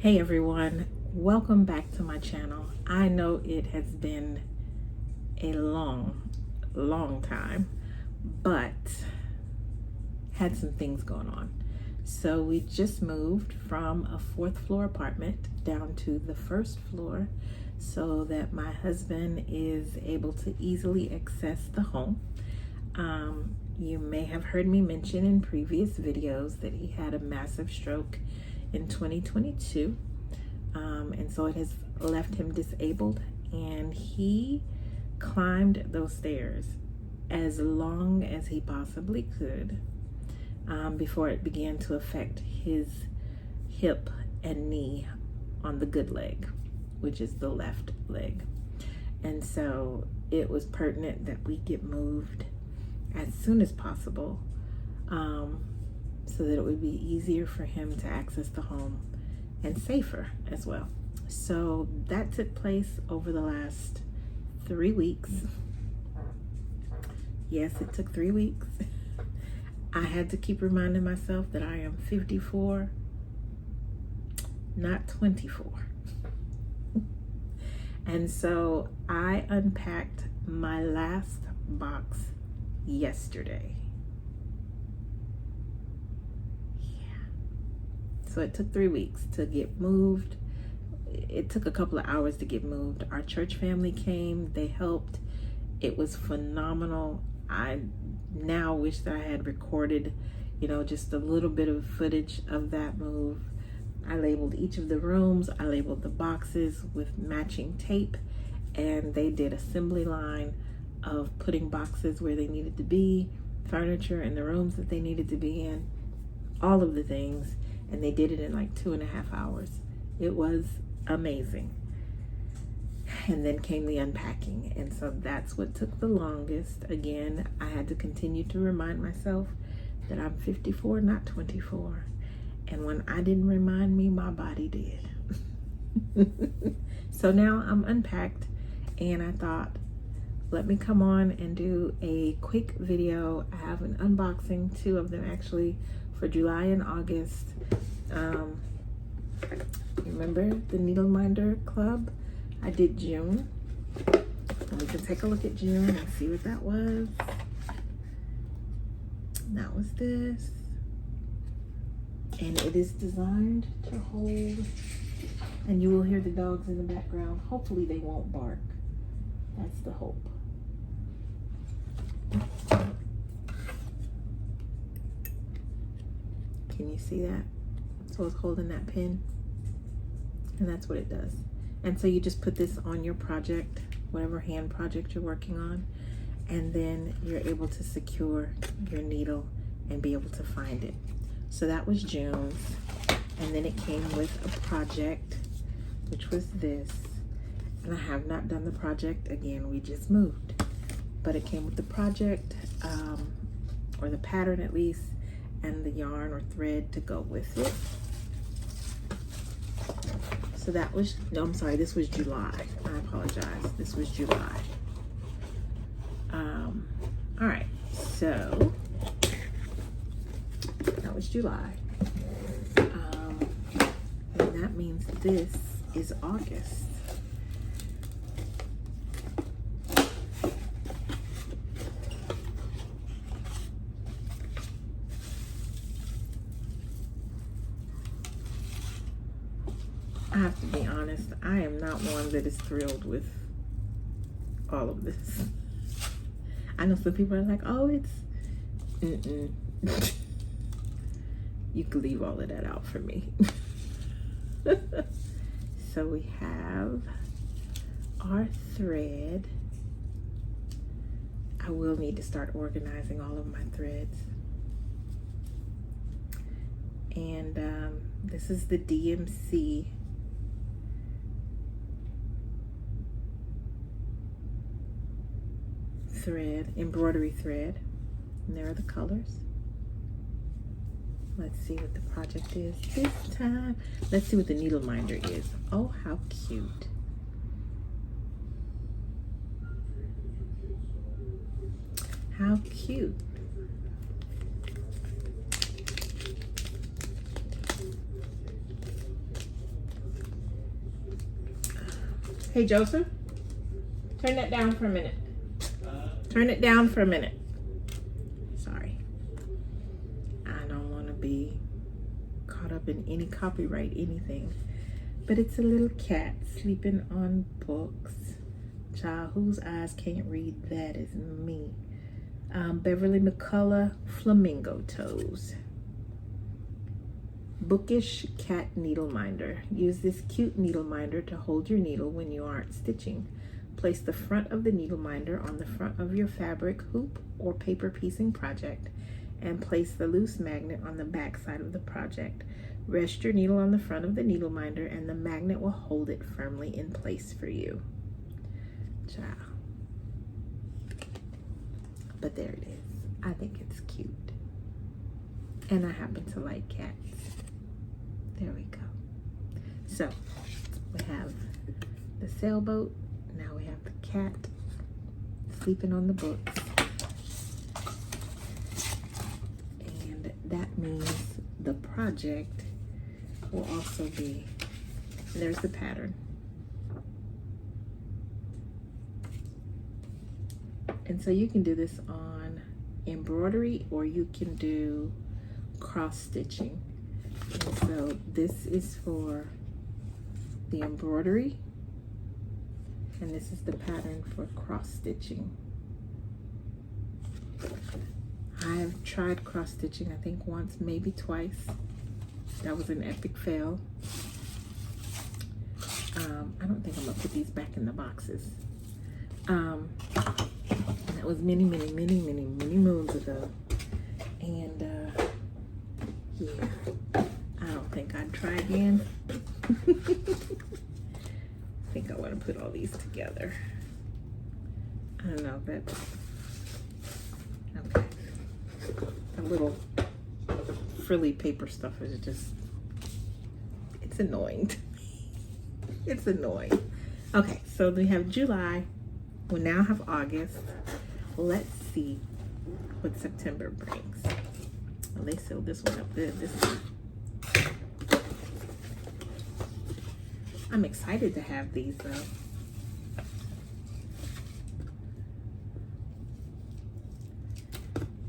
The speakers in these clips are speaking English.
Hey everyone, welcome back to my channel. I know it has been a long time, but had some things going on. So we just moved from a 4th floor apartment down to the 1st floor so that my husband is able to easily access the home. You may have heard me mention in previous videos that he had a massive stroke in 2022, and so it has left him disabled, and he climbed those stairs as long as he possibly could before it began to affect his hip and knee on the good leg, which is the left leg. And so it was pertinent that we get moved as soon as possible, so that it would be easier for him to access the home and safer as well. So that took place over the last 3 weeks. Yes, it took 3 weeks. I had to keep reminding myself that I am 54, not 24. And so I unpacked my last box yesterday. So it took 3 weeks to get moved. It took a couple of hours to get moved. Our church family came, they helped. It was phenomenal. I now wish that I had recorded, just a little bit of footage of that move. I labeled each of the rooms. I labeled the boxes with matching tape, and they did assembly line of putting boxes where they needed to be, furniture in the rooms that they needed to be in, all of the things. And they did it in like 2.5 hours. It was amazing. And then came the unpacking. And so that's what took the longest. Again, I had to continue to remind myself that I'm 54, not 24. And when I didn't remind me, my body did. So now I'm unpacked, and I thought, let me come on and do a quick video. I have an unboxing, 2 of them actually, for July and August. Remember the Needle Minder Club? I did June. And we can take a look at June and see what that was. That was this. And it is designed to hold, and you will hear the dogs in the background. Hopefully they won't bark. That's the hope. Can you see that? So it's holding that pin, and that's what it does. And so you just put this on your project, whatever hand project you're working on, and then you're able to secure your needle and be able to find it. So that was June's, and then it came with a project, which was this. And I have not done the project. Again, we just moved, but it came with the project, or the pattern at least, and the yarn or thread to go with it. So that was, no, I'm sorry, this was July. I apologize. This was July. All right, so that was July. And that means this is August. I have to be honest, I am not one that is thrilled with all of this. I know some people are like, oh, it's, You can leave all of that out for me. So we have our thread. I will need to start organizing all of my threads. And this is the DMC thread, embroidery thread, and there are the colors. Let's see what the project is this time. Let's see what the needle minder is. Oh, how cute. How cute. Hey, Joseph, turn that down for a minute. Turn it down for a minute. Sorry. I don't want to be caught up in any copyright, anything. But it's a little cat sleeping on books. Child, whose eyes can't read? That is me. Beverly McCullough, Flamingo Toes. Bookish Cat Needle Minder. Use this cute needle minder to hold your needle when you aren't stitching. Place the front of the needle minder on the front of your fabric, hoop, or paper piecing project, and place the loose magnet on the back side of the project. Rest your needle on the front of the needle minder and the magnet will hold it firmly in place for you. Ciao. But there it is. I think it's cute. And I happen to like cats. There we go. So, we have the sailboat. Now we have the cat sleeping on the books. And that means the project will also be, there's the pattern. And so you can do this on embroidery or you can do cross stitching. And so this is for the embroidery and this is the pattern for cross stitching. I've tried cross stitching I think once, maybe twice. That was an epic fail. I don't think I'm gonna put these back in the boxes. That was many moons ago. And yeah, I don't think I'd try again. I think I want to put all these together. I don't know, but okay. A little frilly paper stuff is just, it's annoying to me. It's annoying. Okay, so we have July. We now have August. Let's see what September brings. Well, they sewed this one up good this time. I'm excited to have these though.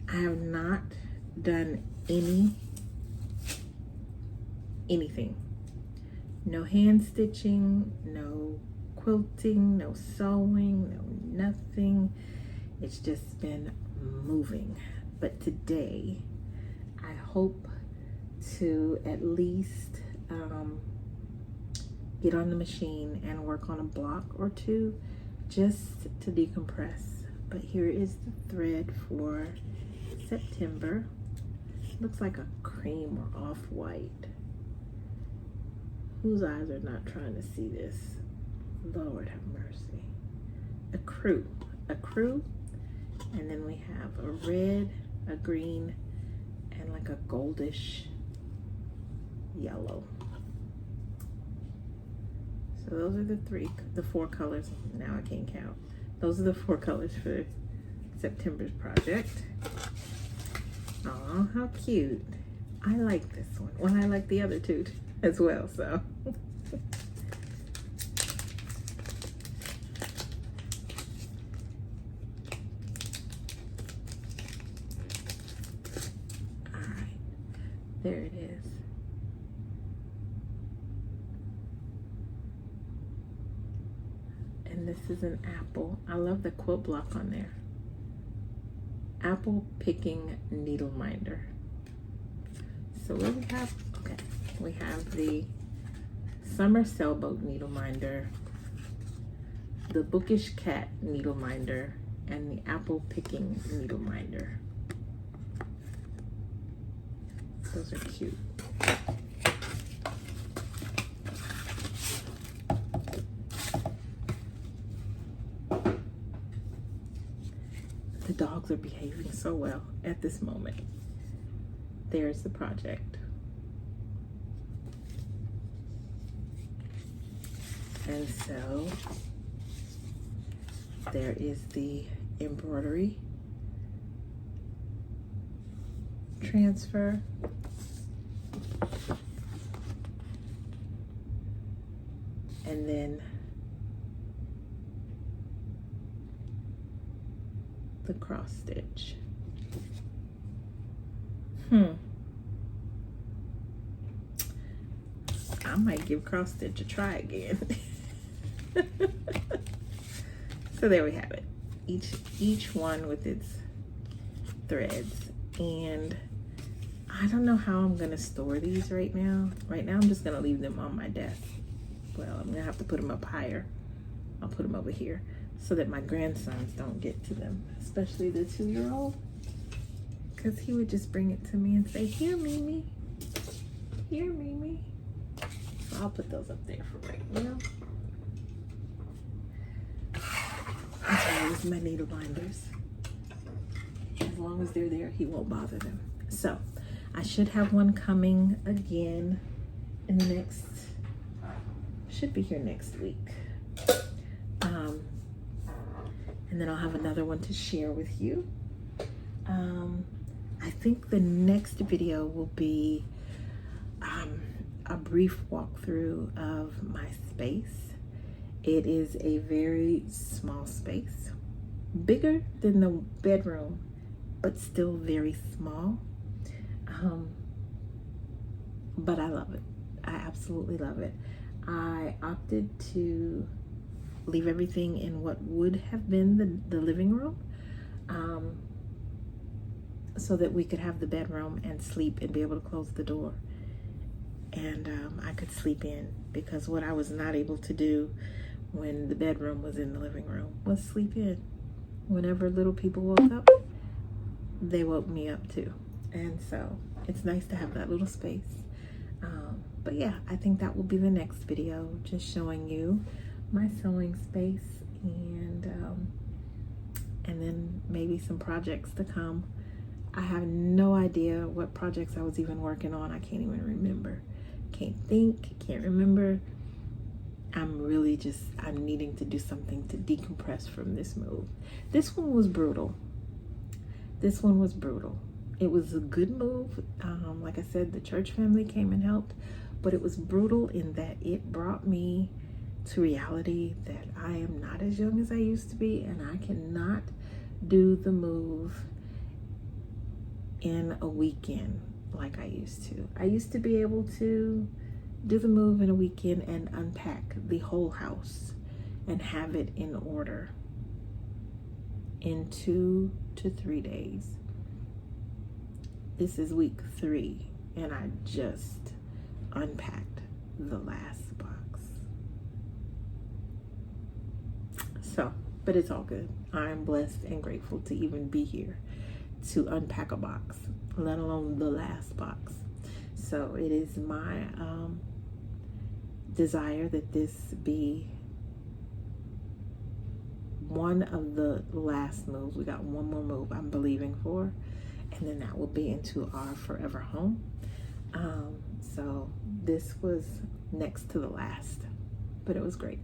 I have not done anything. No hand stitching, no quilting, no sewing, no nothing. It's just been moving. But today, I hope to at least get on the machine and work on a block or two just to decompress. But here is the thread for September. Looks like a cream or off-white. Whose eyes are not trying to see this? Lord have mercy. A crew, and then we have a red, a green, and like a goldish yellow. So those are the four colors. Now I can't count. Those are the four colors for September's project. Aw, how cute. I like this one. Well, I like the other two as well, so. All right, there it is. And this is an apple. I love the quilt block on there. Apple picking needle minder. So what do we have? Okay, we have the summer sailboat needle minder, the bookish cat needle minder, and the apple picking needle minder. Those are cute. The dogs are behaving so well at this moment. There's the project. And so there is the embroidery transfer. And then cross stitch. I might give cross stitch a try again. So there we have it. Each one with its threads. And I don't know how I'm gonna store these right now. Right now I'm just gonna leave them on my desk. Well, I'm gonna have to put them up higher. I'll put them over here so that my grandsons don't get to them, especially the 2-year-old, because he would just bring it to me and say, "Here, Mimi. Here, Mimi." So I'll put those up there for right now. As well as my needle binders. As long as they're there, he won't bother them. So I should have one coming again in the next, should be here next week. And then I'll have another one to share with you. I think the next video will be a brief walkthrough of my space. It is a very small space, bigger than the bedroom, but still very small. But I love it. I absolutely love it. I opted to leave everything in what would have been the living room, so that we could have the bedroom and sleep and be able to close the door. And I could sleep in, because what I was not able to do when the bedroom was in the living room was sleep in. Whenever little people woke up, they woke me up too. And so it's nice to have that little space. But yeah, I think that will be the next video, just showing you my sewing space, and then maybe some projects to come. I have no idea what projects I was even working on. I can't even remember. Can't think, can't remember. I'm needing to do something to decompress from this move. This one was brutal. This one was brutal. It was a good move. Like I said, the church family came and helped, but it was brutal in that it brought me to reality that I am not as young as I used to be, and I cannot do the move in a weekend like I used to. I used to be able to do the move in a weekend and unpack the whole house and have it in order in 2 to 3 days. This is week 3, and I just unpacked the last box. So, but it's all good. I'm blessed and grateful to even be here to unpack a box, let alone the last box. So it is my desire that this be one of the last moves. We got one more move I'm believing for, and then that will be into our forever home. So this was next to the last, but it was great.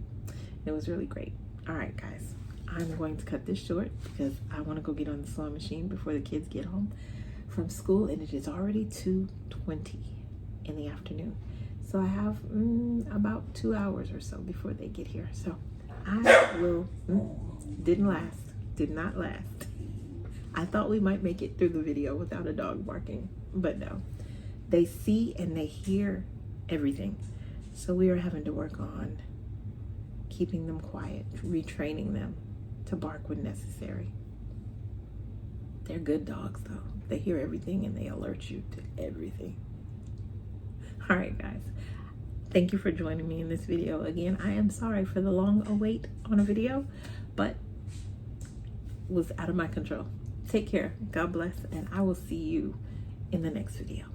It was really great. All right, guys, I'm going to cut this short because I want to go get on the sewing machine before the kids get home from school, and it is already 2:20 in the afternoon. So I have about 2 hours or so before they get here. So I will, did not last. I thought we might make it through the video without a dog barking, but no. They see and they hear everything. So we are having to work on keeping them quiet, retraining them to bark when necessary. They're good dogs though. They hear everything and they alert you to everything. All right, guys. Thank you for joining me in this video. Again, I am sorry for the long await on a video, but it was out of my control. Take care. God bless, and I will see you in the next video.